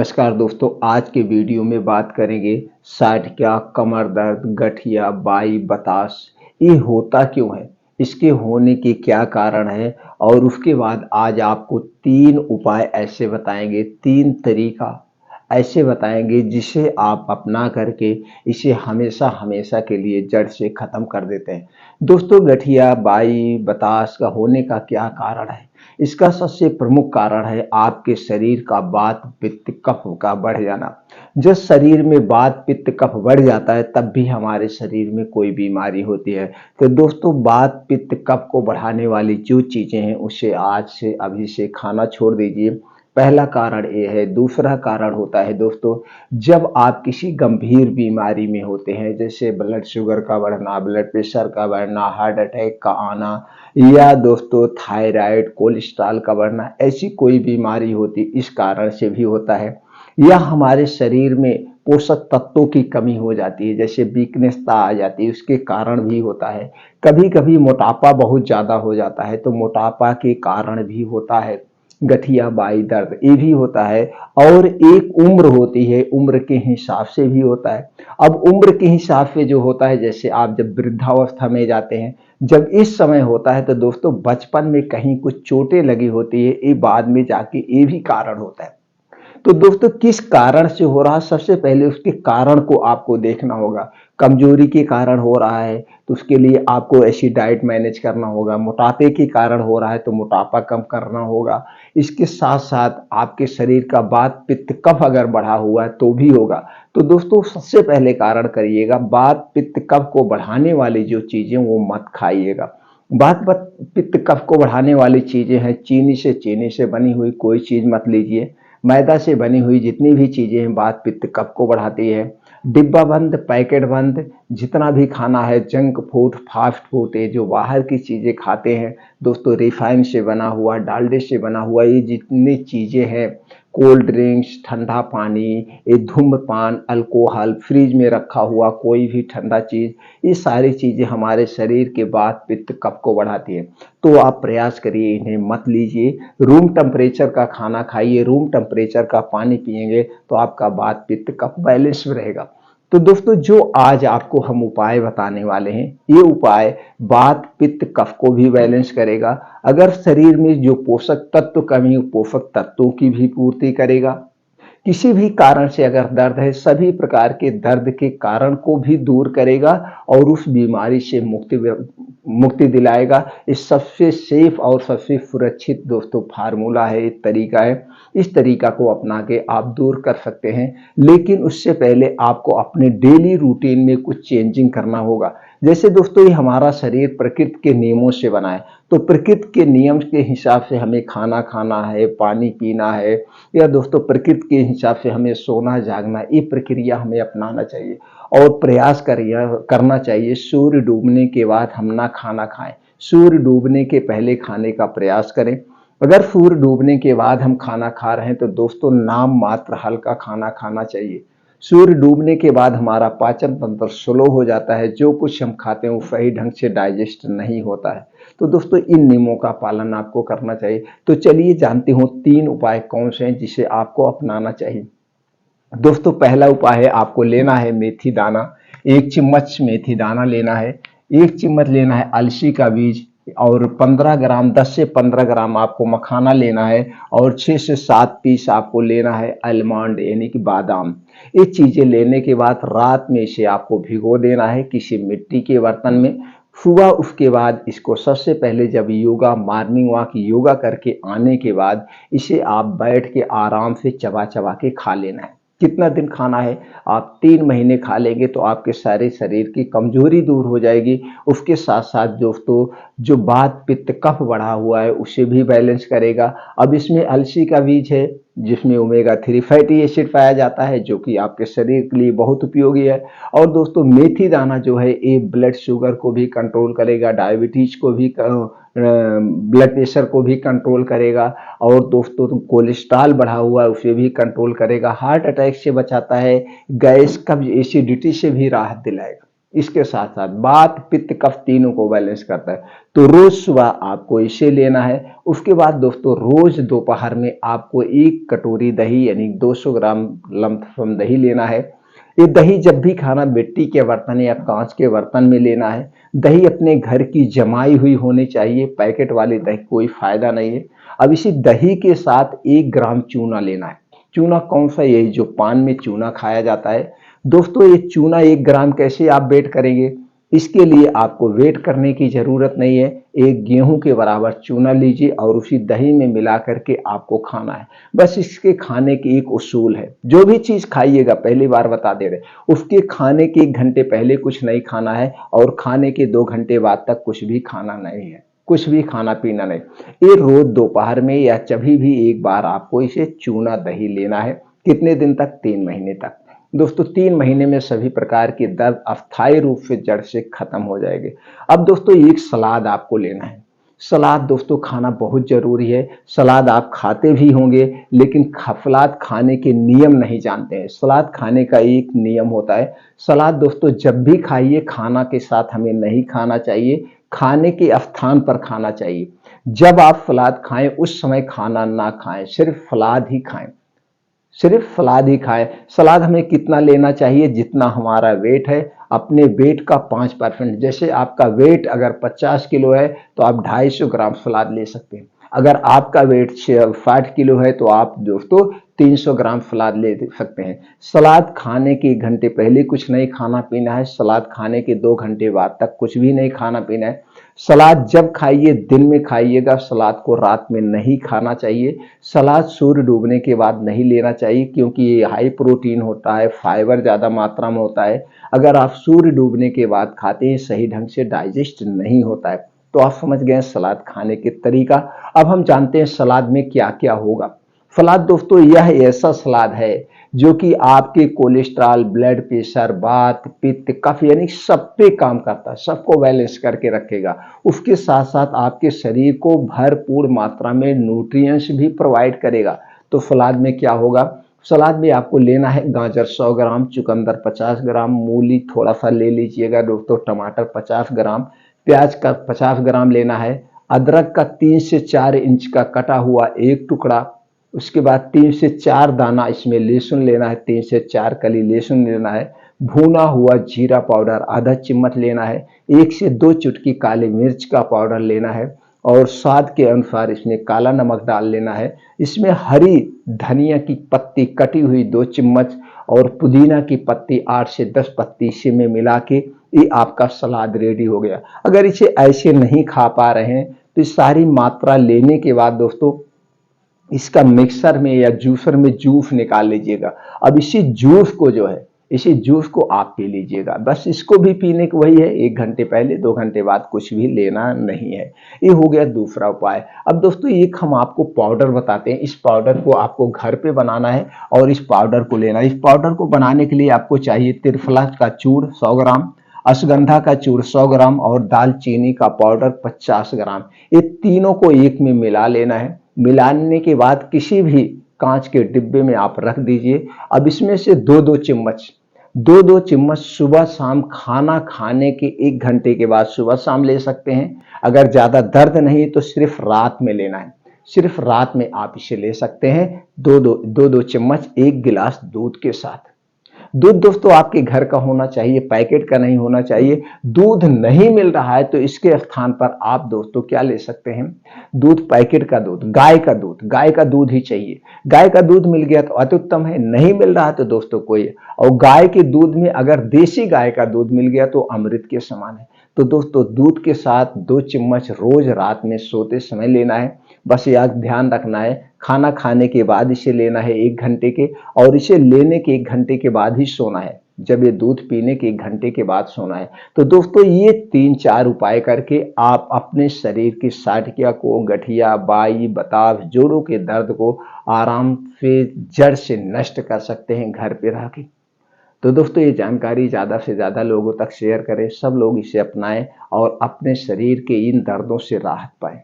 नमस्कार दोस्तों, आज के वीडियो में बात करेंगे साइटिका, कमर दर्द, गठिया, बाई, बताश। ये होता क्यों है, इसके होने के क्या कारण है और उसके बाद आज आपको 3 उपाय ऐसे बताएंगे, 3 तरीका ऐसे बताएंगे जिसे आप अपना करके इसे हमेशा हमेशा के लिए जड़ से खत्म कर देते हैं। दोस्तों, गठिया, बाई, बताश का होने का क्या कारण है? इसका सबसे प्रमुख कारण है आपके शरीर का वात, पित्त, कफ का बढ़ जाना। जब शरीर में वात, पित्त, कफ बढ़ जाता है तब भी हमारे शरीर में कोई बीमारी होती है। तो दोस्तों, वात, पित्त, कफ को बढ़ाने वाली जो चीजें हैं उसे आज से अभी से खाना छोड़ दीजिए। पहला कारण ये है। दूसरा कारण होता है दोस्तों, जब आप किसी गंभीर बीमारी में होते हैं, जैसे ब्लड शुगर का बढ़ना, ब्लड प्रेशर का बढ़ना, हार्ट अटैक का आना, या दोस्तों थायराइड, कोलेस्ट्रॉल का बढ़ना, ऐसी कोई बीमारी होती इस कारण से भी होता है। या हमारे शरीर में पोषक तत्वों की कमी हो जाती है, जैसे वीकनेसता आ जाती है, उसके कारण भी होता है। कभी कभी मोटापा बहुत ज्यादा हो जाता है तो मोटापा के कारण भी होता है गठिया, बाई दर्द, ये भी होता है। और एक उम्र होती है, उम्र के हिसाब से भी होता है। अब उम्र के हिसाब से जो होता है, जैसे आप जब वृद्धावस्था में जाते हैं, जब इस समय होता है तो दोस्तों बचपन में कहीं कुछ चोटें लगी होती है, ये बाद में जाके ये भी कारण होता है। तो दोस्तों, किस कारण से हो रहा है, सबसे पहले उसके कारण को आपको देखना होगा। कमजोरी के कारण हो रहा है तो उसके लिए आपको ऐसी डाइट मैनेज करना होगा। मोटापे के कारण हो रहा है तो मोटापा कम करना होगा। इसके साथ साथ आपके शरीर का वात, पित्त, कफ अगर बढ़ा हुआ है तो भी होगा। तो दोस्तों, सबसे पहले कारण करिएगा, वात, पित्त, कफ को बढ़ाने वाली जो चीजें वो मत खाइएगा। वात, पित्त, कफ को बढ़ाने वाली चीजें हैं, चीनी से बनी हुई कोई चीज मत लीजिए। मैदा से बनी हुई जितनी भी चीजें हैं वात, पित्त, कफ को बढ़ाती है। डिब्बा बंद, पैकेट बंद जितना भी खाना है, जंक फूड, फास्ट फूड, ये जो बाहर की चीजें खाते हैं दोस्तों, रिफाइन से बना हुआ, डालडे से बना हुआ, ये जितनी चीजें हैं, कोल्ड ड्रिंक्स, ठंडा पानी, ये धूम्रपान, अल्कोहल, फ्रिज में रखा हुआ कोई भी ठंडा चीज, ये सारी चीजें हमारे शरीर के वात, पित्त, कफ को बढ़ाती है। तो आप प्रयास करिए, इन्हें मत लीजिए। रूम टेम्परेचर का खाना खाइए, रूम टेम्परेचर का पानी पिएंगे तो आपका वात, पित्त, कफ बैलेंस रहेगा। तो दोस्तों, जो आज आपको हम उपाय बताने वाले हैं, ये उपाय वात, पित्त, कफ को भी बैलेंस करेगा। अगर शरीर में जो पोषक तत्व कमी, पोषक तत्वों की भी पूर्ति करेगा। किसी भी कारण से अगर दर्द है, सभी प्रकार के दर्द के कारण को भी दूर करेगा और उस बीमारी से मुक्ति दिलाएगा। इस सबसे सेफ और सबसे सुरक्षित दोस्तों फार्मूला है, एक तरीका है। इस तरीका को अपना के आप दूर कर सकते हैं, लेकिन उससे पहले आपको अपने डेली रूटीन में कुछ चेंजिंग करना होगा। जैसे दोस्तों, ये हमारा शरीर प्रकृति के नियमों से बना है, तो प्रकृति के नियम के हिसाब से हमें खाना खाना है, पानी पीना है, या दोस्तों प्रकृति के हिसाब से हमें सोना जागना, ये प्रक्रिया हमें अपनाना चाहिए। और प्रयास करना चाहिए सूर्य डूबने के बाद हम ना खाना खाएं, सूर्य डूबने के पहले खाने का प्रयास करें। अगर सूर्य डूबने के बाद हम खाना खा रहे हैं तो दोस्तों नाम मात्र हल्का खाना खाना चाहिए। सूर्य डूबने के बाद हमारा पाचन तंत्र स्लो हो जाता है, जो कुछ हम खाते हैं वो सही ढंग से डाइजेस्ट नहीं होता है। तो दोस्तों, इन नियमों का पालन आपको करना चाहिए। तो चलिए जानते हो 3 उपाय कौन से हैं जिसे आपको अपनाना चाहिए। दोस्तों, पहला उपाय है, आपको लेना है मेथी दाना। 1 चम्मच मेथी दाना लेना है। 1 चम्मच लेना है अलसी का बीज, और 15 ग्राम, 10 से 15 ग्राम आपको मखाना लेना है, और 6 से 7 पीस आपको लेना है आलमंड यानी कि बादाम। ये चीजें लेने के बाद रात में इसे आपको भिगो देना है किसी मिट्टी के बर्तन में। सुबह उसके बाद इसको सबसे पहले जब योगा, मॉर्निंग वॉक योगा करके आने के बाद इसे आप बैठ के आराम से चबा चबा के खा लेना है। कितना दिन खाना है? आप 3 महीने खा लेंगे तो आपके सारे शरीर की कमजोरी दूर हो जाएगी। उसके साथ साथ दोस्तों, जो वात, पित्त, कफ बढ़ा हुआ है उसे भी बैलेंस करेगा। अब इसमें अलसी का बीज है जिसमें ओमेगा 3 फैटी एसिड पाया जाता है, जो कि आपके शरीर के लिए बहुत उपयोगी है। और दोस्तों, मेथी दाना जो है ये ब्लड शुगर को भी कंट्रोल करेगा, डायबिटीज को भी, ब्लड प्रेशर को भी कंट्रोल करेगा, और दोस्तों कोलेस्ट्रॉल बढ़ा हुआ है उसे भी कंट्रोल करेगा, हार्ट अटैक से बचाता है, गैस, कब्ज, एसिडिटी से भी राहत दिलाएगा। इसके साथ साथ वात पित्त कफ तीनों को बैलेंस करता है। तो रोज सुबह आपको इसे लेना है। उसके बाद दोस्तों रोज दोपहर में आपको 1 कटोरी दही यानी 200 ग्राम लमसम दही लेना है। ये दही जब भी खाना मिट्टी के बर्तन या कांच के बर्तन में लेना है। दही अपने घर की जमाई हुई होनी चाहिए, पैकेट वाली दही कोई फायदा नहीं है। अब इसी दही के साथ 1 ग्राम चूना लेना है। चूना कौन सा? यही जो पान में चूना खाया जाता है। दोस्तों ये चूना 1 ग्राम कैसे आप वेट करेंगे? इसके लिए आपको वेट करने की जरूरत नहीं है। एक गेहूं के बराबर चूना लीजिए और उसी दही में मिला करके आपको खाना है। बस इसके खाने की एक उसूल है, जो भी चीज खाइएगा, पहली बार बता दे रहे, उसके खाने के 1 घंटे पहले कुछ नहीं खाना है और खाने के 2 घंटे बाद तक कुछ भी खाना नहीं है, कुछ भी खाना पीना नहीं। ये रोज दोपहर में या कभी भी एक बार आपको इसे चूना दही लेना है। कितने दिन तक? 3 महीने तक। दोस्तों 3 महीने में सभी प्रकार के दर्द अस्थायी रूप से जड़ से खत्म हो जाएंगे। अब दोस्तों एक सलाद आपको लेना है। सलाद दोस्तों खाना बहुत जरूरी है। सलाद आप खाते भी होंगे लेकिन सलाद खाने के नियम नहीं जानते हैं। सलाद खाने का एक नियम होता है। सलाद दोस्तों जब भी खाइए खाना के साथ हमें नहीं खाना चाहिए, खाने के स्थान पर खाना चाहिए। जब आप सलाद खाएं उस समय खाना ना खाएं, सिर्फ सलाद ही खाएं, सिर्फ सलाद ही खाएं। सलाद हमें कितना लेना चाहिए? जितना हमारा वेट है, अपने वेट का 5%। जैसे आपका वेट अगर 50 किलो है तो आप 250 ग्राम सलाद ले सकते हैं। अगर आपका वेट 60 किलो है तो आप दोस्तों 300 ग्राम सलाद ले सकते हैं। सलाद खाने के 1 घंटे पहले कुछ नहीं खाना पीना है। सलाद खाने के 2 घंटे बाद तक कुछ भी नहीं खाना पीना है। सलाद जब खाइए दिन में खाइएगा, सलाद को रात में नहीं खाना चाहिए। सलाद सूर्य डूबने के बाद नहीं लेना चाहिए क्योंकि ये हाई प्रोटीन होता है, फाइबर ज़्यादा मात्रा में होता है। अगर आप सूर्य डूबने के बाद खाते हैं सही ढंग से डाइजेस्ट नहीं होता है। तो आप समझ गए सलाद खाने के तरीका। अब हम जानते हैं सलाद में क्या क्या होगा। सलाद दोस्तों यह ऐसा सलाद है जो कि आपके कोलेस्ट्रॉल, ब्लड प्रेशर, वात पित्त कफ यानी सब पे काम करता है, सबको बैलेंस करके रखेगा। उसके साथ साथ आपके शरीर को भरपूर मात्रा में न्यूट्रिएंट्स भी प्रोवाइड करेगा। तो सलाद में क्या होगा? सलाद में आपको लेना है गाजर 100 ग्राम, चुकंदर 50 ग्राम, मूली थोड़ा सा ले लीजिएगा दोस्तों, टमाटर 50 ग्राम, प्याज का 50 ग्राम लेना है, अदरक का 3 से 4 इंच का कटा हुआ 1 टुकड़ा। उसके बाद 3 से 4 दाना इसमें लहसुन लेना है, 3 से 4 कली लहसुन लेना है, भुना हुआ जीरा पाउडर आधा चम्मच लेना है, 1 से 2 चुटकी काली मिर्च का पाउडर लेना है और स्वाद के अनुसार इसमें काला नमक डाल लेना है। इसमें हरी धनिया की पत्ती कटी हुई 2 चम्मच और पुदीना की पत्ती 8 से 10 पत्ती इसी में मिला के ये आपका सलाद रेडी हो गया। अगर इसे ऐसे नहीं खा पा रहे हैं तो इस सारी मात्रा लेने के बाद दोस्तों इसका मिक्सर में या जूसर में जूस निकाल लीजिएगा। अब इसी जूस को जो है, इसी जूस को आप पी लीजिएगा। बस इसको भी पीने को वही है, 1 घंटे पहले 2 घंटे बाद कुछ भी लेना नहीं है। ये हो गया दूसरा उपाय। अब दोस्तों एक हम आपको पाउडर बताते हैं। इस पाउडर को आपको घर पे बनाना है और इस पाउडर को लेना है। इस पाउडर को बनाने के लिए आपको चाहिए त्रिफला का चूर्ण 100 ग्राम, अश्वगंधा का चूर्ण 100 ग्राम और दालचीनी का पाउडर 50 ग्राम। ये तीनों को एक में मिला लेना है। मिलाने के बाद किसी भी कांच के डिब्बे में आप रख दीजिए। अब इसमें से दो दो चम्मच सुबह शाम खाना खाने के 1 घंटे के बाद सुबह शाम ले सकते हैं। अगर ज्यादा दर्द नहीं तो सिर्फ रात में लेना है, सिर्फ रात में आप इसे ले सकते हैं। दो चम्मच 1 गिलास दूध के साथ। दूध दोस्तों आपके घर का होना चाहिए, पैकेट का नहीं होना चाहिए। दूध नहीं मिल रहा है तो इसके स्थान पर आप दोस्तों क्या ले सकते हैं? दूध, पैकेट का दूध, गाय का दूध ही चाहिए। गाय का दूध मिल गया तो अति उत्तम है, नहीं मिल रहा है तो दोस्तों कोई, और गाय के दूध में अगर देसी गाय का दूध मिल गया तो अमृत के समान है। तो दोस्तों दूध के साथ 2 चम्मच रोज रात में सोते समय लेना है। बस याद ध्यान रखना है खाना खाने के बाद इसे लेना है 1 घंटे के, और इसे लेने के 1 घंटे के बाद ही सोना है। जब ये दूध पीने के 1 घंटे के बाद सोना है। तो दोस्तों ये 3-4 उपाय करके आप अपने शरीर की साठिया को, गठिया, बाई, बताव, जोड़ों के दर्द को आराम से जड़ से नष्ट कर सकते हैं घर पे रह के। तो दोस्तों ये जानकारी ज़्यादा से ज़्यादा लोगों तक शेयर करें, सब लोग इसे अपनाएं और अपने शरीर के इन दर्दों से राहत पाएं।